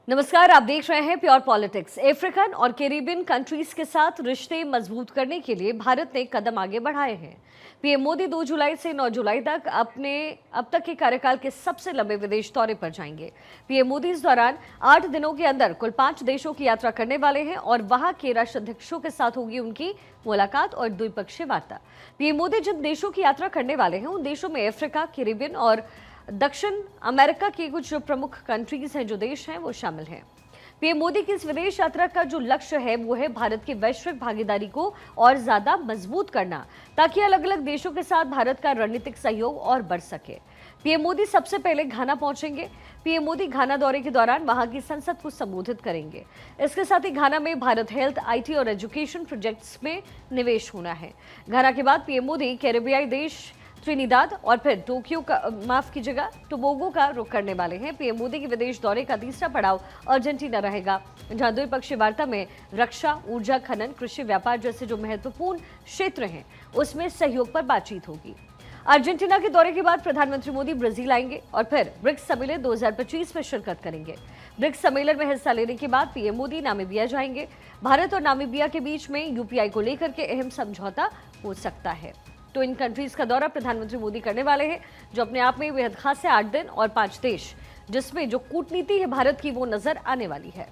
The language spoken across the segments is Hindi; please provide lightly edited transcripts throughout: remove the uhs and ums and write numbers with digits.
नमस्कार, आप देख रहे हैं प्योर पॉलिटिक्स। अफ्रीकन और कैरिबियन कंट्रीज के साथ रिश्ते मजबूत करने के लिए भारत ने कदम आगे बढ़ाए हैं। पीएम मोदी 2 जुलाई से 9 जुलाई तक अपने अब तक के कार्यकाल के सबसे लंबे विदेश दौरे पर जाएंगे। पीएम मोदी इस दौरान 8 दिनों के अंदर कुल 5 देशों की यात्रा करने वाले हैं और वहां के राष्ट्राध्यक्षों के साथ होगी उनकी मुलाकात और द्विपक्षीय वार्ता। पीएम मोदी जिन देशों की यात्रा करने वाले हैं उन देशों में अफ्रीका, कैरिबियन और दक्षिण अमेरिका की कुछ जो प्रमुख कंट्रीज हैं, जो देश हैं, वो शामिल हैं। पीएम मोदी की इस विदेश यात्रा का जो लक्ष्य है वो है भारत की वैश्विक भागीदारी को और ज्यादा मजबूत करना, ताकि अलग अलग देशों के साथ भारत का रणनीतिक सहयोग और बढ़ सके। पीएम मोदी सबसे पहले घाना पहुंचेंगे। पीएम मोदी घाना दौरे के दौरान वहां की संसद को संबोधित करेंगे। इसके साथ ही घाना में भारत हेल्थ, आईटी और एजुकेशन प्रोजेक्ट्स में निवेश होना है। घाना के बाद पीएम मोदी कैरेबियाई देश त्रिनिदाद और फिर टोबैगो का रुख करने वाले हैं। पीएम मोदी के विदेश दौरे का तीसरा पड़ाव अर्जेंटीना रहेगा, जहां द्विपक्षीय वार्ता में रक्षा, ऊर्जा, खनन, कृषि, व्यापार जैसे जो महत्वपूर्ण क्षेत्र हैं उसमें सहयोग पर बातचीत होगी। अर्जेंटीना के दौरे के बाद प्रधानमंत्री मोदी ब्राजील आएंगे और फिर ब्रिक्स सम्मेलन 2025 में शिरकत करेंगे। ब्रिक्स सम्मेलन में हिस्सा लेने के बाद पीएम मोदी नामीबिया जाएंगे। भारत और नामीबिया के बीच में यूपीआई को लेकर के अहम समझौता हो सकता है। तो इन कंट्रीज का दौरा प्रधानमंत्री मोदी करने वाले हैं, जो अपने आप में बेहद खास है। 8 दिन और 5 देश, जिसमें जो कूटनीति है भारत की वो नजर आने वाली है।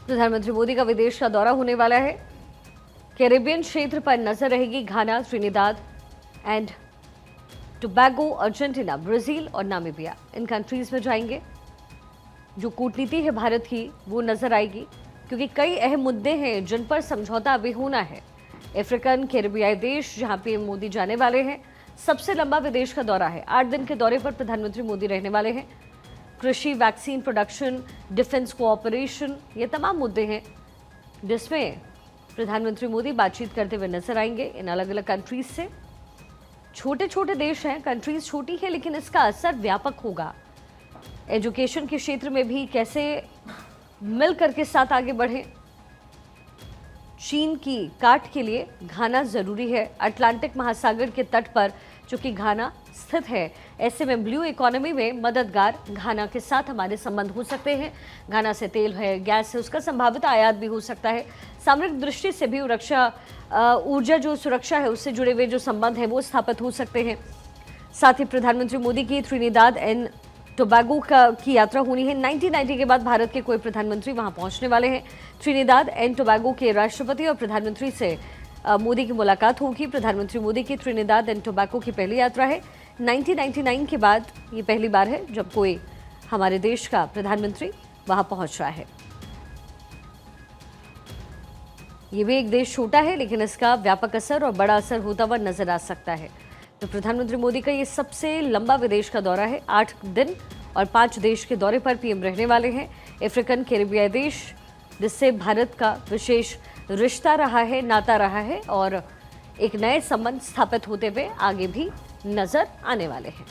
प्रधानमंत्री मोदी का विदेश का दौरा होने वाला है। कैरेबियन क्षेत्र पर नजर रहेगी। Ghana, Trinidad and Tobago, Argentina, Brazil और नामीबिया, इन कंट्रीज में जाएंगे। जो कूटनीति है भारत की वो नजर आएगी, क्योंकि कई अहम मुद्दे हैं जिन पर समझौता अभी होना है। अफ्रीकन, कैरेबियाई देश जहां पीएम मोदी जाने वाले हैं, सबसे लंबा विदेश का दौरा है। 8 दिन के दौरे पर प्रधानमंत्री मोदी रहने वाले हैं। कृषि, वैक्सीन प्रोडक्शन, डिफेंस कोऑपरेशन, ये तमाम मुद्दे हैं जिसमें प्रधानमंत्री मोदी बातचीत करते हुए नजर आएंगे इन अलग अलग कंट्रीज से। छोटे छोटे देश हैं, कंट्रीज छोटी है, लेकिन इसका असर व्यापक होगा। एजुकेशन के क्षेत्र में भी कैसे मिलकर के साथ आगे बढ़े। चीन की काट के लिए घाना जरूरी है। अटलांटिक महासागर के तट पर चूंकि घाना स्थित है, ऐसे में ब्लू इकोनॉमी में मददगार घाना के साथ हमारे संबंध हो सकते हैं। घाना से तेल है, गैस है, उसका संभावित आयात भी हो सकता है। सामरिक दृष्टि से भी ऊर्जा जो सुरक्षा है उससे जुड़े हुए जो संबंध है वो स्थापित हो सकते हैं। साथ ही प्रधानमंत्री मोदी की त्रिनिदाद एंड टोबैगो की यात्रा होनी है। 1990 के बाद भारत के कोई प्रधानमंत्री वहां पहुंचने वाले हैं। त्रिनिदाद एंड टोबैगो के राष्ट्रपति और प्रधानमंत्री से मोदी की मुलाकात होगी। प्रधानमंत्री मोदी की त्रिनिदाद एंड टोबैगो की पहली यात्रा है। 1999 के बाद ये पहली बार है जब कोई हमारे देश का प्रधानमंत्री वहां पहुंच रहा है। ये भी एक देश छोटा है, लेकिन इसका व्यापक असर और बड़ा असर होता हुआ नजर आ सकता है। तो प्रधानमंत्री मोदी का ये सबसे लंबा विदेश का दौरा है। 8 दिन और 5 देश के दौरे पर पीएम रहने वाले हैं। अफ्रीकन, कैरेबियाई देश, जिससे भारत का विशेष रिश्ता रहा है, नाता रहा है और एक नए संबंध स्थापित होते हुए आगे भी नजर आने वाले हैं।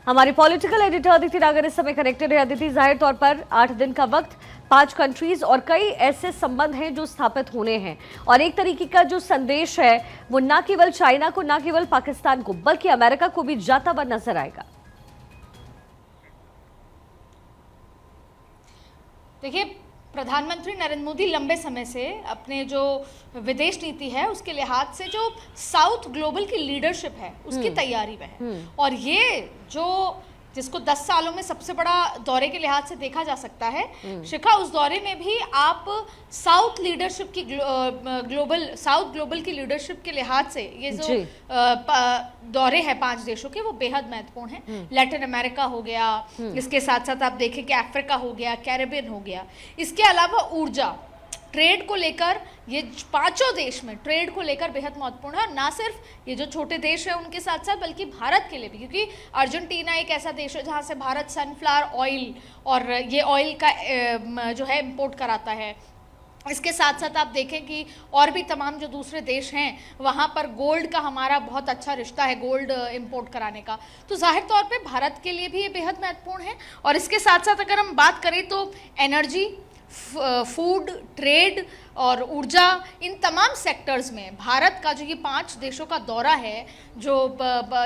हमारे पॉलिटिकल एडिटर अदिति नागर इस समय कनेक्टेड है। अदिति, जाहिर तौर पर 8 दिन का वक्त, 5 कंट्रीज और कई ऐसे संबंध हैं जो स्थापित होने हैं, और एक तरीके का जो संदेश है वो ना केवल चाइना को, ना केवल पाकिस्तान को, बल्कि अमेरिका को भी जाता हुआ नजर आएगा। देखिए, प्रधानमंत्री नरेंद्र मोदी लंबे समय से अपने जो विदेश नीति है उसके लिहाज से जो साउथ ग्लोबल की लीडरशिप है उसकी तैयारी में है। और ये जो जिसको 10 सालों में सबसे बड़ा दौरे के लिहाज से देखा जा सकता है, शिखा, उस दौरे में भी आप साउथ लीडरशिप की साउथ ग्लोबल की लीडरशिप के लिहाज से ये जो दौरे हैं 5 देशों के, वो बेहद महत्वपूर्ण हैं। लैटिन अमेरिका हो गया, इसके साथ साथ आप देखें कि अफ्रीका हो गया, कैरेबियन हो गया। इसके अलावा ऊर्जा, ट्रेड को लेकर, ये 5 देश में ट्रेड को लेकर बेहद महत्वपूर्ण है। और ना सिर्फ ये जो छोटे देश हैं उनके साथ साथ, बल्कि भारत के लिए भी, क्योंकि अर्जेंटीना एक ऐसा देश है जहाँ से भारत सनफ्लावर ऑयल और ये ऑयल का जो है इम्पोर्ट कराता है। इसके साथ साथ आप देखें कि और भी तमाम जो दूसरे देश हैं वहाँ पर गोल्ड का हमारा बहुत अच्छा रिश्ता है, गोल्ड इंपोर्ट कराने का। तो जाहिर तौर पे भारत के लिए भी ये बेहद महत्वपूर्ण है। और इसके साथ साथ अगर हम बात करें तो एनर्जी, फूड, ट्रेड और ऊर्जा, इन तमाम सेक्टर्स में भारत का जो ये 5 देशों का दौरा है, जो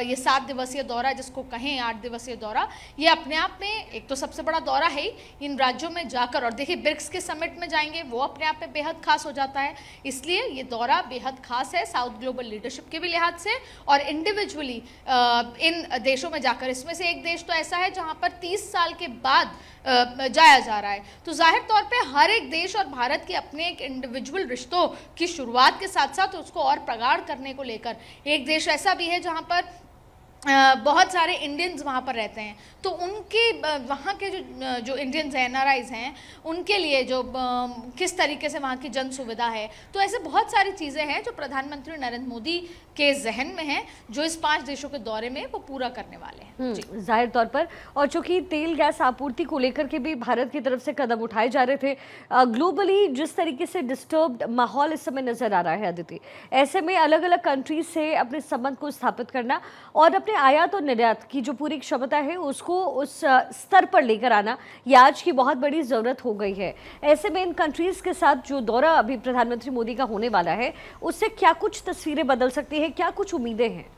ये 7 दिवसीय दौरा जिसको कहें, 8 दिवसीय दौरा, ये अपने आप में एक तो सबसे बड़ा दौरा है ही। इन राज्यों में जाकर, और देखिए ब्रिक्स के समिट में जाएंगे, वो अपने आप में बेहद खास हो जाता है। इसलिए ये दौरा बेहद खास है साउथ ग्लोबल लीडरशिप के भी लिहाज से और इंडिविजुअली इन देशों में जाकर। इसमें से एक देश तो ऐसा है जहाँ पर 30 साल के बाद जाया जा रहा है। तो जाहिर तौर पे हर एक देश और भारत के अपने एक इंडिविजुअल रिश्तों की शुरुआत के साथ साथ उसको और प्रगाढ़ करने को लेकर, एक देश ऐसा भी है जहाँ पर बहुत सारे इंडियंस वहाँ पर रहते हैं। तो उनके वहाँ के जो इंडियंस हैं, एनआरआईज हैं, उनके लिए जो किस तरीके से वहाँ की जन सुविधा है, तो ऐसे बहुत सारी चीज़ें हैं जो प्रधानमंत्री नरेंद्र मोदी के जहन में हैं, जो इस 5 देशों के दौरे में वो पूरा करने वाले हैं। जाहिर तौर पर, और चूंकि तेल गैस आपूर्ति को लेकर के भी भारत की तरफ से कदम उठाए जा रहे थे, ग्लोबली जिस तरीके से डिस्टर्ब्ड माहौल इस समय नजर आ रहा है अदिति, ऐसे में अलग अलग कंट्रीज से अपने संबंध को स्थापित करना और अपने आयात और निर्यात की जो पूरी क्षमता है उसको उस स्तर पर लेकर आना, ये आज की बहुत बड़ी ज़रूरत हो गई है। ऐसे में इन कंट्रीज़ के साथ जो दौरा अभी प्रधानमंत्री मोदी का होने वाला है, उससे क्या कुछ तस्वीरें बदल सकती हैं, क्या कुछ उम्मीदें हैं?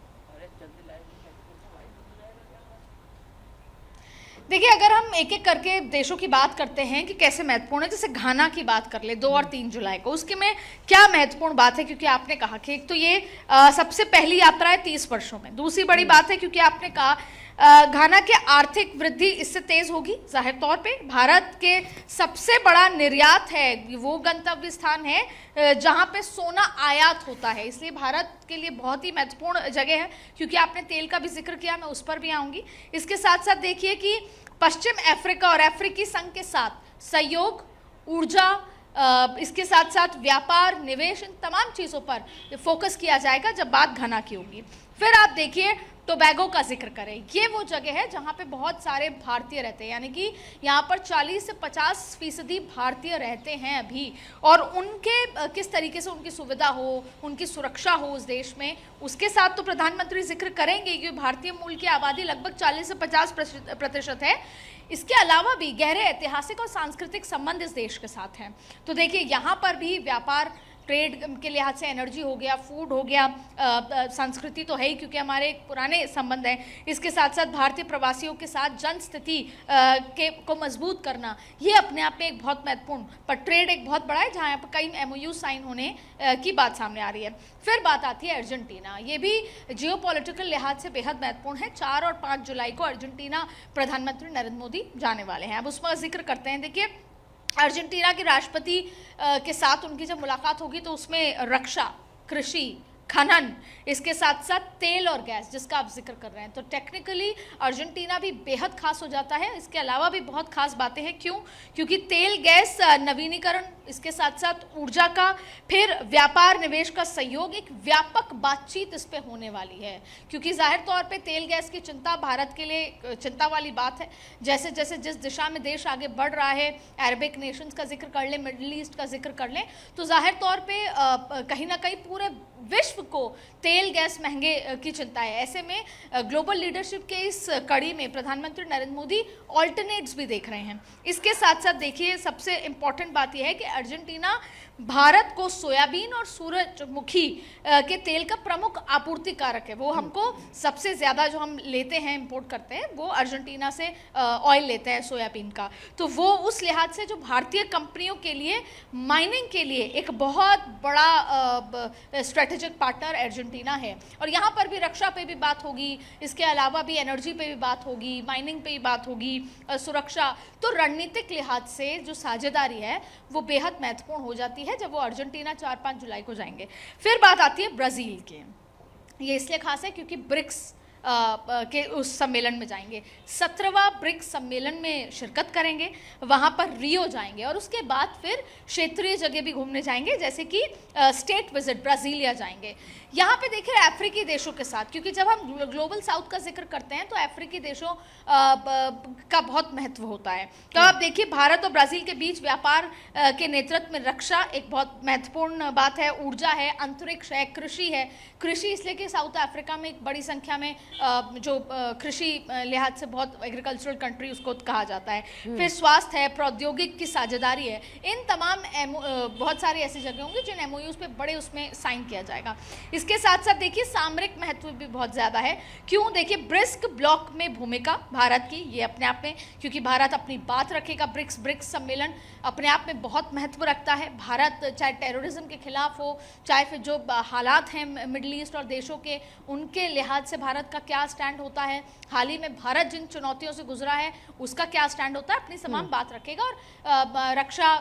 देखिए, अगर हम एक एक करके देशों की बात करते हैं कि कैसे महत्वपूर्ण है, जैसे घाना की बात कर ले 2 और 3 जुलाई को, उसके में क्या महत्वपूर्ण बात है, क्योंकि आपने कहा कि एक तो ये सबसे पहली यात्रा है 30 वर्षों में। दूसरी बड़ी बात है क्योंकि आपने कहा घाना के आर्थिक वृद्धि इससे तेज होगी। जाहिर तौर पे भारत के सबसे बड़ा निर्यात है, वो गंतव्य स्थान है जहां पे सोना आयात होता है, इसलिए भारत के लिए बहुत ही महत्वपूर्ण जगह है। क्योंकि आपने तेल का भी जिक्र किया, मैं उस पर भी आऊँगी। इसके साथ साथ देखिए कि पश्चिम अफ्रीका और अफ्रीकी संघ के साथ सहयोग, ऊर्जा, इसके साथ साथ व्यापार, निवेश, इन तमाम चीज़ों पर फोकस किया जाएगा जब बात घाना की होगी। फिर आप देखिए टोबैगो का जिक्र करें, ये वो जगह है जहाँ पे बहुत सारे भारतीय रहते हैं, यानी कि यहाँ पर 40 से 50% भारतीय रहते हैं अभी। और उनके किस तरीके से उनकी सुविधा हो, उनकी सुरक्षा हो उस देश में, उसके साथ तो प्रधानमंत्री जिक्र करेंगे कि भारतीय मूल की आबादी लगभग 40 से 50% है। इसके अलावा भी गहरे ऐतिहासिक और सांस्कृतिक संबंध इस देश के साथ हैं। तो देखिए यहाँ पर भी व्यापार, ट्रेड के लिहाज से एनर्जी हो गया, फूड हो गया, संस्कृति तो है ही क्योंकि हमारे कई संबंध हैं। इसके साथ साथ भारतीय प्रवासियों के साथ जन स्थिति को मजबूत करना, ये अपने आप में एक बहुत महत्वपूर्ण, पर ट्रेड एक बहुत बड़ा है जहाँ पर कई MOU साइन होने की बात सामने आ रही है। फिर बात आती है अर्जेंटीना, ये भी जियोपॉलिटिकल लिहाज से बेहद महत्वपूर्ण है। 4 और 5 जुलाई को अर्जेंटीना प्रधानमंत्री नरेंद्र मोदी जाने वाले हैं। अब उसमें जिक्र करते हैं, देखिए अर्जेंटीना के राष्ट्रपति के साथ उनकी जब मुलाकात होगी तो उसमें रक्षा, कृषि, खनन, इसके साथ साथ तेल और गैस जिसका आप जिक्र कर रहे हैं, तो टेक्निकली अर्जेंटीना भी बेहद खास हो जाता है। इसके अलावा भी बहुत खास बातें हैं। क्यों? क्योंकि तेल, गैस, नवीनीकरण, इसके साथ साथ ऊर्जा का, फिर व्यापार, निवेश का सहयोग, एक व्यापक बातचीत इस पे होने वाली है। क्योंकि जाहिर तौर पे तेल गैस की चिंता भारत के लिए चिंता वाली बात है। जैसे जैसे जिस दिशा में देश आगे बढ़ रहा है, अरबिक नेशंस का जिक्र कर लें, मिडल ईस्ट का जिक्र कर लें, तो जाहिर तौर पर कहीं ना कहीं पूरे विश्व को तेल गैस महंगे की चिंता है। ऐसे में ग्लोबल लीडरशिप के इस कड़ी में प्रधानमंत्री नरेंद्र मोदी ऑल्टरनेट्स भी देख रहे हैं। इसके साथ साथ देखिए सबसे इम्पॉर्टेंट बात यह है कि अर्जेंटीना भारत को सोयाबीन और सूरजमुखी के तेल का प्रमुख आपूर्तिकारक है। वो हमको सबसे ज़्यादा जो हम लेते हैं, इंपोर्ट करते हैं, वो अर्जेंटीना से ऑयल लेते हैं सोयाबीन का। तो वो उस लिहाज से जो भारतीय कंपनियों के लिए माइनिंग के लिए एक बहुत बड़ा स्ट्रेटेजिक पार्टनर अर्जेंटीना है। और यहाँ पर भी रक्षा पे भी बात होगी, इसके अलावा भी एनर्जी पे भी बात होगी, माइनिंग पे भी बात होगी, सुरक्षा। तो रणनीतिक लिहाज से जो साझेदारी है वो बेहद महत्वपूर्ण हो जाती है जब वो अर्जेंटीना 4-5 जुलाई को जाएंगे। फिर बात आती है ब्राज़ील की। ये इसलिए खास है क्योंकि ब्रिक्स के उस सम्मेलन में जाएंगे। 17वां ब्रिक्स सम्मेलन में शिरकत करेंगे, वहाँ पर रियो जाएंगे और उसके बाद फिर क्षेत्रीय जगह भी घूमने जाएंगे, जैसे कि स्टेट विजिट ब्राज़ीलिया जाएंगे। यहाँ पे देखिए अफ्रीकी देशों के साथ, क्योंकि जब हम ग्लोबल साउथ का जिक्र करते हैं तो अफ्रीकी देशों का बहुत महत्व होता है। तो आप देखिए भारत और ब्राज़ील के बीच व्यापार के नेतृत्व में रक्षा एक बहुत महत्वपूर्ण बात है, ऊर्जा है, अंतरिक्ष है, कृषि है। कृषि इसलिए कि साउथ अफ्रीका में एक बड़ी संख्या में जो कृषि लिहाज से बहुत एग्रीकल्चरल कंट्री उसको कहा जाता है। फिर स्वास्थ्य है, प्रौद्योगिक की साझेदारी है। इन तमाम बहुत सारी ऐसी जगह होंगी जिन एमओयूज पे बड़े उसमें साइन किया जाएगा। इसके साथ साथ देखिए सामरिक महत्व भी बहुत ज़्यादा है। क्यों? देखिए ब्रिक्स ब्लॉक में भूमिका भारत की, ये अपने आप में, क्योंकि भारत अपनी बात रखेगा। ब्रिक्स सम्मेलन अपने आप में बहुत महत्व रखता है। भारत चाहे टेररिज्म के खिलाफ हो, चाहे फिर जो हालात हैं मिडिल ईस्ट और देशों के, उनके लिहाज से भारत का क्या स्टैंड होता है, हाल ही में भारत जिन चुनौतियों से गुजरा है उसका क्या स्टैंड होता है, अपनी तमाम बात रखेगा। और रक्षा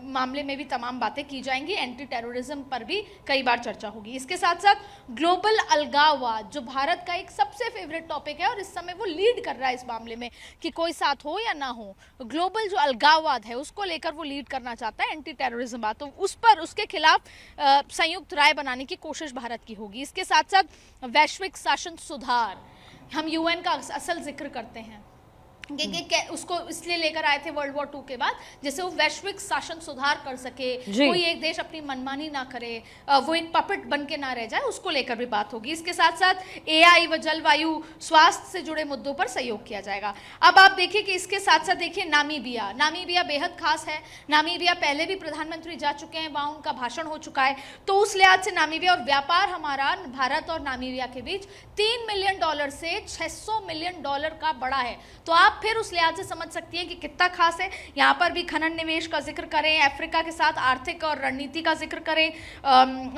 मामले में भी तमाम बातें की जाएंगी। एंटी टेररिज्म पर भी कई बार चर्चा होगी। इसके साथ साथ ग्लोबल अलगाववाद, जो भारत का एक सबसे फेवरेट टॉपिक है और इस समय वो लीड कर रहा है इस मामले में, कि कोई साथ हो या ना हो, ग्लोबल जो अलगाववाद है उसको लेकर वो लीड करना चाहता है, एंटी टेररिज्म बात, तो उस पर उसके खिलाफ संयुक्त राय बनाने की कोशिश भारत की होगी। इसके साथ साथ वैश्विक शासन सुधार, हम यूएन का असल जिक्र करते हैं कि उसको इसलिए लेकर आए थे वर्ल्ड वॉर 2 के बाद, जैसे वो वैश्विक शासन सुधार कर सके, कोई एक देश अपनी मनमानी ना करे, वो एक पपेट बन के ना रह जाए, उसको लेकर भी बात होगी। इसके साथ साथ एआई व जलवायु स्वास्थ्य से जुड़े मुद्दों पर सहयोग किया जाएगा। अब आप देखिए कि इसके साथ साथ देखिए नामीबिया बेहद खास है। नामीबिया पहले भी प्रधानमंत्री जा चुके हैं, वहाँ उनका भाषण हो चुका है, तो उस लिहाज से नामीबिया और व्यापार हमारा भारत और नामीबिया के बीच $3 मिलियन से $600 मिलियन का बड़ा है। तो आप फिर उस लिहाज से समझ सकती हैं कि कितना खास है। यहाँ पर भी खनन निवेश का जिक्र करें, अफ्रीका के साथ आर्थिक और रणनीति का जिक्र करें,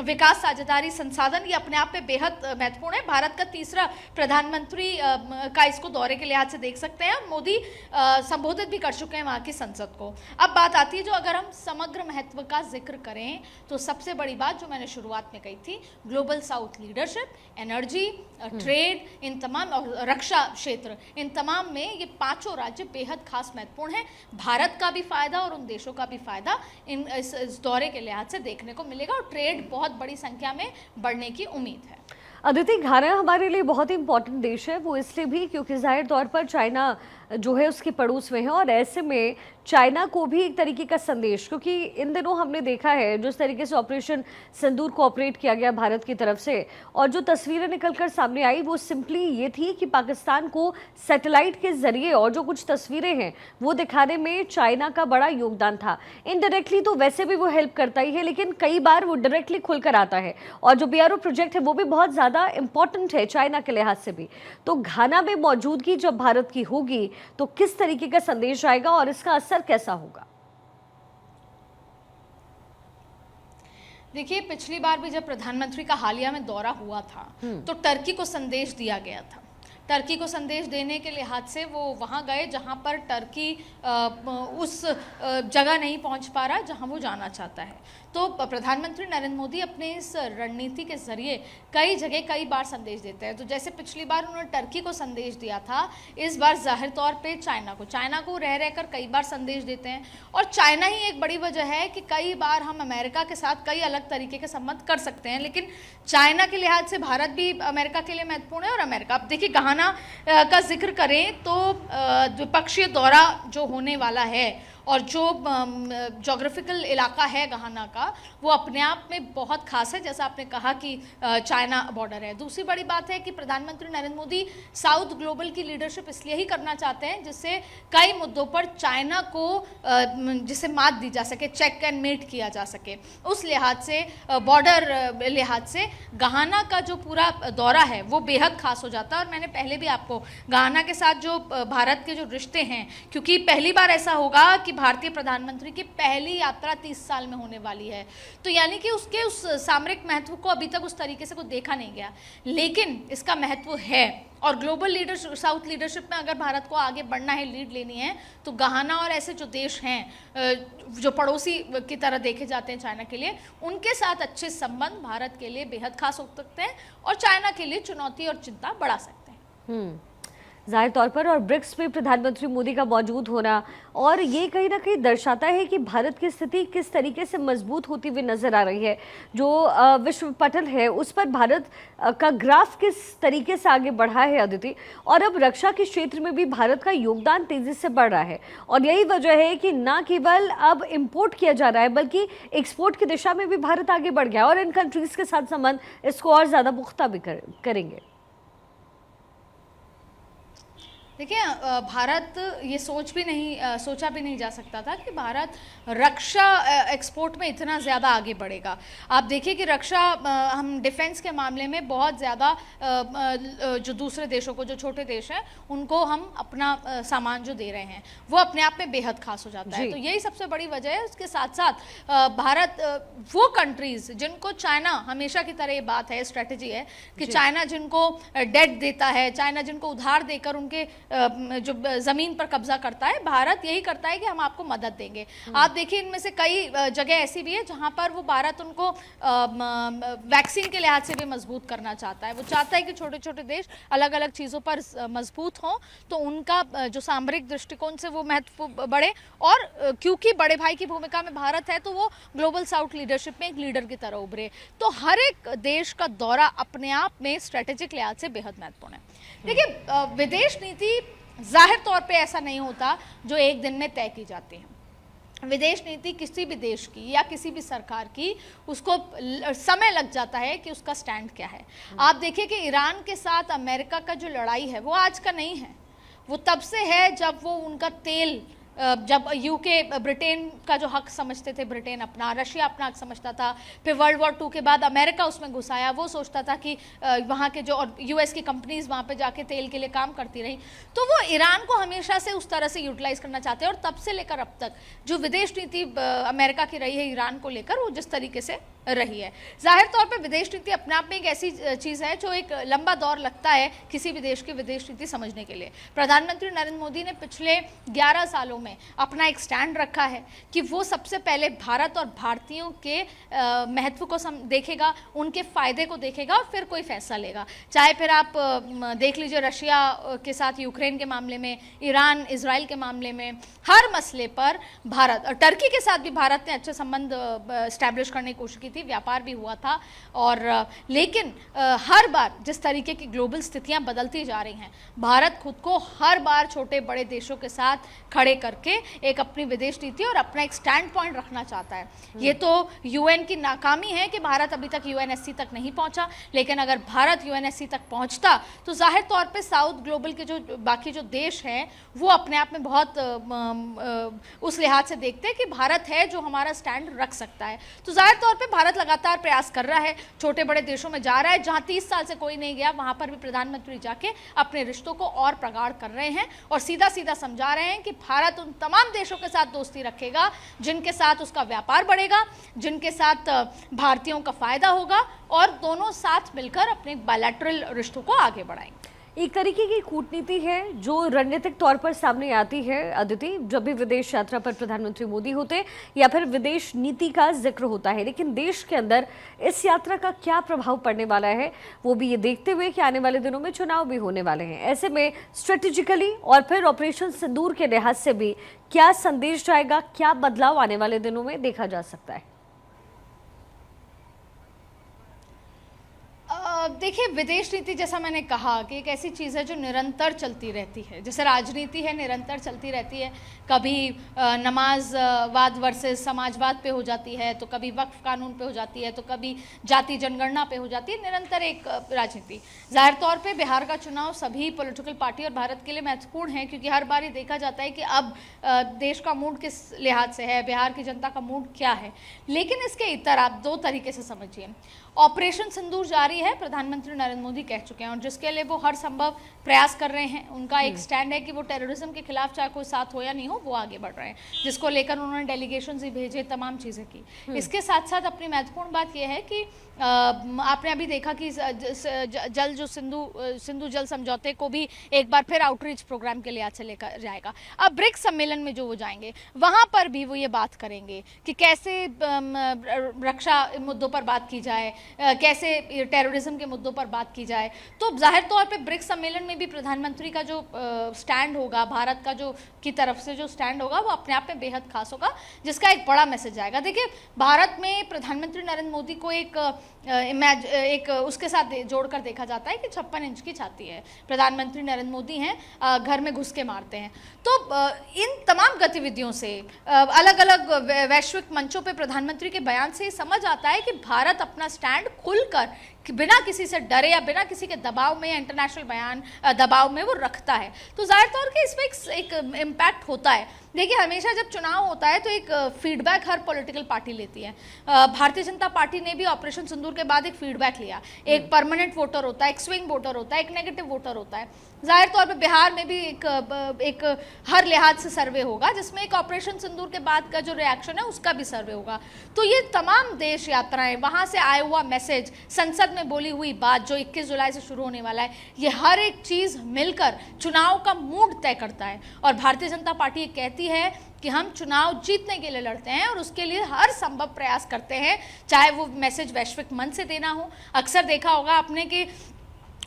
विकास साझेदारी संसाधन, ये अपने आप में बेहद महत्वपूर्ण है। भारत का तीसरा प्रधानमंत्री का इसको दौरे के लिहाज से देख सकते हैं। मोदी संबोधित भी कर चुके हैं वहाँ की संसद को। अब बात आती है, जो अगर हम समग्र महत्व का जिक्र करें तो सबसे बड़ी बात जो मैंने शुरुआत में कही थी, global south leadership, energy, trade, इन तमाम, और रक्षा क्षेत्र, इन तमाम में ये पांचों राज्य बेहद खास महत्वपूर्ण है। भारत का भी फायदा और उन देशों का भी फायदा इस दौरे के लिहाज से देखने को मिलेगा और ट्रेड बहुत बड़ी संख्या में बढ़ने की उम्मीद है। अदिति, घाना हमारे लिए बहुत ही इंपॉर्टेंट देश है, वो इसलिए भी क्योंकि जाहिर तौर पर चाइना जो है उसके पड़ोस में है, और ऐसे में चाइना को भी एक तरीके का संदेश, क्योंकि इन दिनों हमने देखा है जिस तरीके से ऑपरेशन सिंदूर को ऑपरेट किया गया भारत की तरफ से, और जो तस्वीरें निकलकर सामने आई वो सिंपली ये थी कि पाकिस्तान को सैटेलाइट के जरिए और जो कुछ तस्वीरें हैं वो दिखाने में चाइना का बड़ा योगदान था। इनडायरेक्टली तो वैसे भी वो हेल्प करता ही है, लेकिन कई बार वो डायरेक्टली खुलकर आता है, और जो BRO प्रोजेक्ट है वो भी बहुत ज़्यादा इंपॉर्टेंट है चाइना के लिहाज से भी। तो घाना में मौजूदगी जब भारत की होगी तो किस तरीके का संदेश आएगा और इसका असर कैसा होगा? देखिए, पिछली बार भी जब प्रधानमंत्री का हालिया में दौरा हुआ था तो टर्की को संदेश दिया गया था। टर्की को संदेश देने के लिहाज से वो वहाँ गए जहाँ पर टर्की उस जगह नहीं पहुँच पा रहा जहाँ वो जाना चाहता है। तो प्रधानमंत्री नरेंद्र मोदी अपने इस रणनीति के जरिए कई जगह कई बार संदेश देते हैं। तो जैसे पिछली बार उन्होंने टर्की को संदेश दिया था, इस बार जाहिर तौर पे चाइना को रह रहकर कई बार संदेश देते हैं। और चाइना ही एक बड़ी वजह है कि कई बार हम अमेरिका के साथ कई अलग तरीके के संबंध कर सकते हैं, लेकिन चाइना के लिहाज से भारत भी अमेरिका के लिए महत्वपूर्ण है। और अमेरिका, अब देखिए घाना का जिक्र करें तो द्विपक्षीय दौरा जो होने वाला है और जो जोग्राफिकल इलाका है घाना का, वो अपने आप में बहुत खास है, जैसा आपने कहा कि चाइना बॉर्डर है। दूसरी बड़ी बात है कि प्रधानमंत्री नरेंद्र मोदी साउथ ग्लोबल की लीडरशिप इसलिए ही करना चाहते हैं जिससे कई मुद्दों पर चाइना को जिसे मात दी जा सके, चेक एंड मेट किया जा सके। उस लिहाज से, बॉर्डर लिहाज से घाना का जो पूरा दौरा है वो बेहद खास हो जाता है। और मैंने पहले भी आपको घाना के साथ जो भारत के जो रिश्ते हैं, क्योंकि पहली बार ऐसा होगा कि भारतीय प्रधानमंत्री की पहली यात्रा 30 साल में होने वाली है, तो यानी कि उसके उस सामरिक महत्व को अभी तक उस तरीके से कोई देखा नहीं गया, लेकिन इसका महत्व है। और ग्लोबल लीडरशिप, साउथ लीडरशिप में अगर भारत को आगे बढ़ना है, लीड लेनी है, तो घाना और ऐसे जो देश हैं जो पड़ोसी की तरह देखे जाते हैं चाइना के लिए, उनके साथ अच्छे संबंध भारत के लिए बेहद खास हो सकते हैं और चाइना के लिए चुनौती और चिंता बढ़ा सकते हैं। जाहिर तौर पर, और ब्रिक्स में प्रधानमंत्री मोदी का मौजूद होना, और ये कहीं ना कहीं दर्शाता है कि भारत की स्थिति किस तरीके से मजबूत होती हुई नजर आ रही है। जो विश्व पटल है उस पर भारत का ग्राफ किस तरीके से आगे बढ़ा है अदिति, और अब रक्षा के क्षेत्र में भी भारत का योगदान तेजी से बढ़ रहा है। और यही वजह है कि न केवल अब इम्पोर्ट किया जा रहा है बल्कि एक्सपोर्ट की दिशा में भी भारत आगे बढ़ गया, और इन कंट्रीज के साथ संबंध इसको और ज़्यादा पुख्ता भी करेंगे। देखिए, भारत ये सोचा भी नहीं जा सकता था कि भारत रक्षा एक्सपोर्ट में इतना ज़्यादा आगे बढ़ेगा। आप देखिए कि रक्षा हम डिफेंस के मामले में बहुत ज़्यादा जो दूसरे देशों को, जो छोटे देश हैं, उनको हम अपना सामान जो दे रहे हैं वो अपने आप में बेहद खास हो जाता है। तो यही सबसे बड़ी वजह है। उसके साथ साथ भारत वो कंट्रीज़ जिनको चाइना, हमेशा की तरह ये बात है, स्ट्रेटजी है कि चाइना जिनको डेट देता है, चाइना जिनको उधार देकर उनके जो जमीन पर कब्जा करता है, भारत यही करता है कि हम आपको मदद देंगे। आप देखिए, इनमें से कई जगह ऐसी भी है जहां पर वो भारत उनको वैक्सीन के लिहाज से भी मजबूत करना चाहता है। वो चाहता है कि छोटे छोटे देश अलग अलग चीज़ों पर मजबूत हों, तो उनका जो सामरिक दृष्टिकोण से वो महत्व बढ़े। और क्योंकि बड़े भाई की भूमिका में भारत है, तो वो ग्लोबल साउथ लीडरशिप में एक लीडर की तरह उभरे। तो हर एक देश का दौरा अपने आप में स्ट्रेटेजिक लिहाज से बेहद महत्वपूर्ण है। देखिए, विदेश नीति जाहिर तौर पे ऐसा नहीं होता जो एक दिन में तय की जाती है। विदेश नीति किसी भी देश की या किसी भी सरकार की, उसको समय लग जाता है कि उसका स्टैंड क्या है। आप देखिए कि ईरान के साथ अमेरिका का जो लड़ाई है वो आज का नहीं है, वो तब से है जब वो उनका तेल, जब यूके ब्रिटेन का जो हक समझते थे, ब्रिटेन अपना, रशिया अपना हक समझता था। फिर वर्ल्ड वॉर 2 के बाद अमेरिका उसमें घुस आया। वो सोचता था कि वहाँ के जो, और यूएस की कंपनीज वहाँ पे जाके तेल के लिए काम करती रही, तो वो ईरान को हमेशा से उस तरह से यूटिलाइज करना चाहते हैं। और तब से लेकर अब तक जो विदेश नीति अमेरिका की रही है ईरान को लेकर, वो जिस तरीके से रही है, जाहिर तौर पे विदेश नीति अपने आप में एक ऐसी चीज़ है जो एक लंबा दौर लगता है किसी भी देश की विदेश नीति समझने के लिए। प्रधानमंत्री नरेंद्र मोदी ने पिछले 11 सालों में अपना एक स्टैंड रखा है कि वो सबसे पहले भारत और भारतीयों के महत्व को देखेगा, उनके फायदे को देखेगा और फिर कोई फैसला लेगा। चाहे फिर आप देख लीजिए रशिया के साथ यूक्रेन के मामले में, ईरान इजराइल के मामले में, हर मसले पर भारत, और टर्की के साथ भी भारत ने अच्छे संबंध स्टैब्लिश करने की कोशिश की थी, व्यापार भी हुआ था। और लेकिन हर बार जिस तरीके की ग्लोबल स्थितियां बदलती जा रही हैं, भारत खुद को हर बार छोटे बड़े देशों के साथ खड़े करके एक अपनी विदेश नीति और अपना एक स्टैंड पॉइंट रखना चाहता है। ये तो यूएन की नाकामी है कि भारत अभी तक यूएनएससी तक नहीं पहुंचा, लेकिन अगर भारत यूएनएससी तक पहुंचता तो जाहिर तौर पे साउथ ग्लोबल के जो बाकी जो देश हैं वो अपने आप में बहुत उस लिहाज से देखते हैं कि भारत है जो हमारा स्टैंड रख सकता है। तो जाहिर तौर पे भारत लगातार प्रयास कर रहा है, छोटे बड़े देशों में जा रहा है, जहां 30 साल से कोई नहीं गया वहां पर भी प्रधानमंत्री जाके अपने रिश्तों को और प्रगाढ़ कर रहे हैं और सीधा सीधा समझा रहे हैं कि भारत उन तमाम देशों के साथ दोस्ती रखेगा जिनके साथ उसका व्यापार बढ़ेगा, जिनके साथ भारतीयों का फायदा होगा, और दोनों साथ मिलकर अपने बायलैटरल रिश्तों को आगे बढ़ाएंगे। एक तरीके की कूटनीति है जो रणनीतिक तौर पर सामने आती है अदिति, जब भी विदेश यात्रा पर प्रधानमंत्री मोदी होते या फिर विदेश नीति का जिक्र होता है। लेकिन देश के अंदर इस यात्रा का क्या प्रभाव पड़ने वाला है, वो भी ये देखते हुए कि आने वाले दिनों में चुनाव भी होने वाले हैं। ऐसे में स्ट्रेटेजिकली और फिर ऑपरेशन सिंदूर के लिहाज से भी क्या संदेश जाएगा, क्या बदलाव आने वाले दिनों में देखा जा सकता है? देखिए, विदेश नीति जैसा मैंने कहा कि एक ऐसी चीज़ है जो निरंतर चलती रहती है, जैसे राजनीति है, निरंतर चलती रहती है। कभी नमाजवाद वर्सेस समाजवाद पे हो जाती है, तो कभी वक्फ कानून पे हो जाती है, तो कभी जाति जनगणना पे हो जाती है। निरंतर एक राजनीति। जाहिर तौर पे बिहार का चुनाव सभी पॉलिटिकल पार्टी और भारत के लिए महत्वपूर्ण है, क्योंकि हर बार ये देखा जाता है कि अब देश का मूड किस लिहाज से है, बिहार की जनता का मूड क्या है। लेकिन इसके इतर आप दो तरीके से समझिए। ऑपरेशन सिंदूर जारी है, प्रधानमंत्री नरेंद्र मोदी कह चुके हैं, और जिसके लिए वो हर संभव प्रयास कर रहे हैं। उनका एक स्टैंड है कि वो टेररिज्म के खिलाफ चाहे कोई साथ हो या नहीं हो, वो आगे बढ़ रहे हैं, जिसको लेकर उन्होंने डेलीगेशंस भी भेजे, तमाम चीज़ें की। इसके साथ साथ अपनी महत्वपूर्ण बात यह है कि आपने अभी देखा कि जल जो सिंधु जल समझौते को भी एक बार फिर आउटरीच प्रोग्राम के लिहाज से लेकर जाएगा। अब ब्रिक्स सम्मेलन में जो वो जाएंगे वहाँ पर भी वो ये बात करेंगे कि कैसे रक्षा मुद्दों पर बात की जाए, कैसे टेररिज्म के मुद्दों पर बात की जाए। तो जाहिर तौर पे ब्रिक्स सम्मेलन में भी प्रधानमंत्री का जो स्टैंड होगा, भारत का जो की तरफ से जो स्टैंड होगा, वो अपने आप में बेहद खास होगा, जिसका एक बड़ा मैसेज आएगा। देखिए, भारत में प्रधानमंत्री नरेंद्र मोदी को एक उसके साथ जोड़कर देखा जाता है कि 56 इंच की छाती है, प्रधानमंत्री नरेंद्र मोदी हैं, घर में घुस के मारते हैं। तो इन तमाम गतिविधियों से, अलग अलग वैश्विक मंचों पे प्रधानमंत्री के बयान से समझ आता है कि भारत अपना स्टैंड खुलकर बिना किसी से डरे या बिना किसी के दबाव में या इंटरनेशनल बयान दबाव में वो रखता है। तो जाहिर तौर पे इसमें एक इम्पैक्ट होता है। देखिए, हमेशा जब चुनाव होता है तो एक फीडबैक हर पॉलिटिकल पार्टी लेती है। भारतीय जनता पार्टी ने भी ऑपरेशन सिंदूर के बाद एक फीडबैक लिया। एक परमानेंट वोटर होता है, एक स्विंग वोटर होता है, एक नेगेटिव वोटर होता है। जाहिर तौर पे बिहार में भी एक हर लिहाज से सर्वे होगा, जिसमें एक ऑपरेशन सिंदूर के बाद का जो रिएक्शन है उसका भी सर्वे होगा। तो ये तमाम देश यात्राएं, वहाँ से आया हुआ मैसेज, संसद में बोली हुई बात जो 21 जुलाई से शुरू होने वाला है, ये हर एक चीज़ मिलकर चुनाव का मूड तय करता है। और भारतीय जनता पार्टी ये कहती है कि हम चुनाव जीतने के लिए लड़ते हैं और उसके लिए हर संभव प्रयास करते हैं, चाहे वो मैसेज वैश्विक मंच से देना हो। अक्सर देखा होगा आपने कि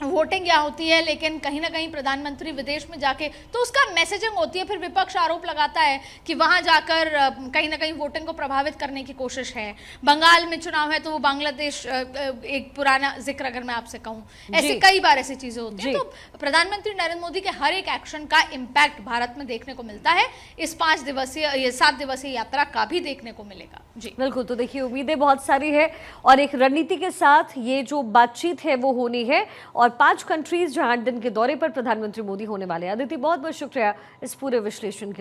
वोटिंग क्या होती है, लेकिन कहीं ना कहीं प्रधानमंत्री विदेश में जाके तो उसका मैसेजिंग होती है, फिर विपक्ष आरोप लगाता है कि वहां जाकर कहीं ना कहीं वोटिंग को प्रभावित करने की कोशिश है। बंगाल में चुनाव है तो वो बांग्लादेश, एक पुराना जिक्र अगर मैं आपसे कहूं, ऐसे कई बार ऐसी चीजें होती हैं। तो प्रधानमंत्री नरेंद्र मोदी के हर एक एक्शन का इम्पैक्ट भारत में देखने को मिलता है। इस 7 दिवसीय यात्रा का भी देखने को मिलेगा। जी बिल्कुल। तो देखिए, उम्मीदें बहुत सारी है और एक रणनीति के साथ ये जो बातचीत है वो होनी है, और 5 कंट्रीज जहां 8 दिन के दौरे पर प्रधानमंत्री मोदी होने वाले हैं। अदिति, बहुत बहुत शुक्रिया इस पूरे विश्लेषण के लिए।